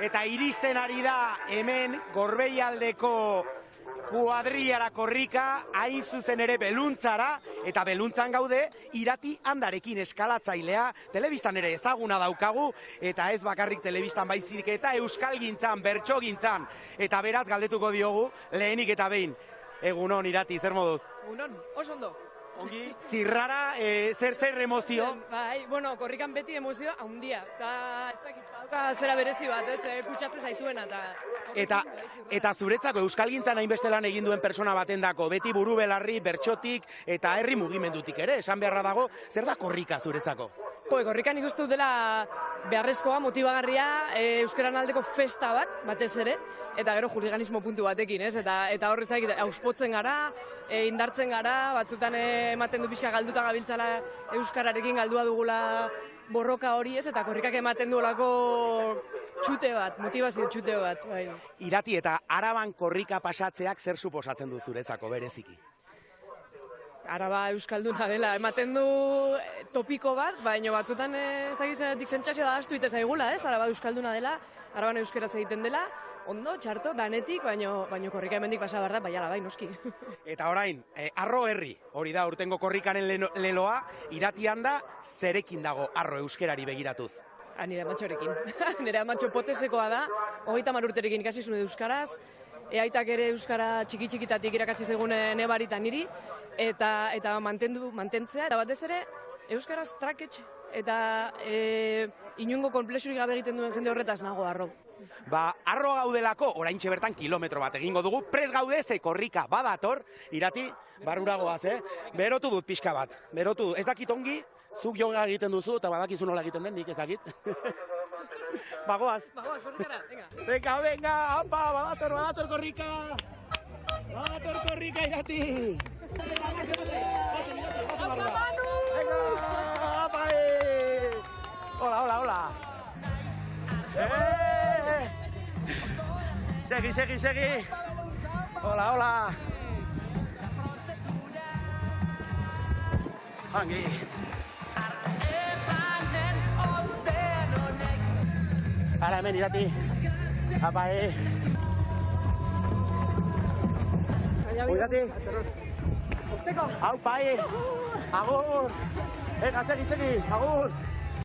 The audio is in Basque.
eta iristen ari da hemen Gorbeialdeko kuadrillara korrika, hain zuzen ere Beluntzara, eta Beluntzan gaude Irati Andarekin eskalatzailea, telebistan ere ezaguna daukagu, eta ez bakarrik telebistan baizik eta euskalgintzan, bertsogintzan, eta beraz galdetuko diogu lehenik eta behin. Egunon, Irati, zer moduz? Egunon, oso ondo. Ongi, zirrara, zer emozio? Bai, bueno, korrikan beti emozio handia. Ez dakit, dauka zera berezi bat, kutsatzen zaituena. Eta zuretzako euskalgintzan hainbeste lan egin duen persona batendako, beti buru belarri, bertsotik eta herri mugimendutik ere, esan beharra dago, zer da korrika zuretzako? Korrikan ikustu dela beharrezkoa, motibagarria, euskaran aldeko festa bat, batez ere, eta gero juliganismo puntu batekin, ez? Eta horrez da, auspotzen gara, indartzen gara, batzutan ematen du pixka galduta gabiltzala euskararekin galdua dugula borroka hori, ez? Eta korrikak ematen duelako txute bat, motivazio txute bat. Bai. Irati, eta Araban korrika pasatzeak zer suposatzen du zuretzako bereziki? Araba euskalduna dela, ematen du topiko bat, baina batzutan ez dakizetik sentsazioa da astu itez aigula, ez? Araba euskalduna dela, Araban euskeraz egiten dela, ondo, txarto, danetik, baina korrika hemendik pasa behar da, baiala, bai, noski. Eta orain, Arro herri, hori da urtengo korrikaren leloa, Iratian da, zerekin dago Arro euskerari begiratuz? Nire amatxorekin. Nire amatxo potesekoa da, 30 urterekin ikasi zuen euskaraz, aitak ere euskara txiki-txikitatik irakatsi zegoen nebaritan niri, eta mantentzea, eta batez ere, euskaraz traketx, eta inungo konplexurik gabe egiten duen jende horretaz nago Arro. Arro gaudelako, oraintxe bertan kilometro bat egingo dugu, prest gaude ze korrika badator, Irati, barruragoaz, berotu dut pixka bat, berotu, ez dakit ongi, zuk joga egiten duzu, eta badakizu nola egiten den, nik ez dakit. Bagoaz. Bagoaz, korrikara, venga. Venga, apa, badator korrika. Badator korrika, Irati. Apa, Manu! Venga, apa, Hola. Segi. Hola. Hangi. Hala hemen, Irati. Apa, Irati. Hau, pai. Agur. Segi. Agur.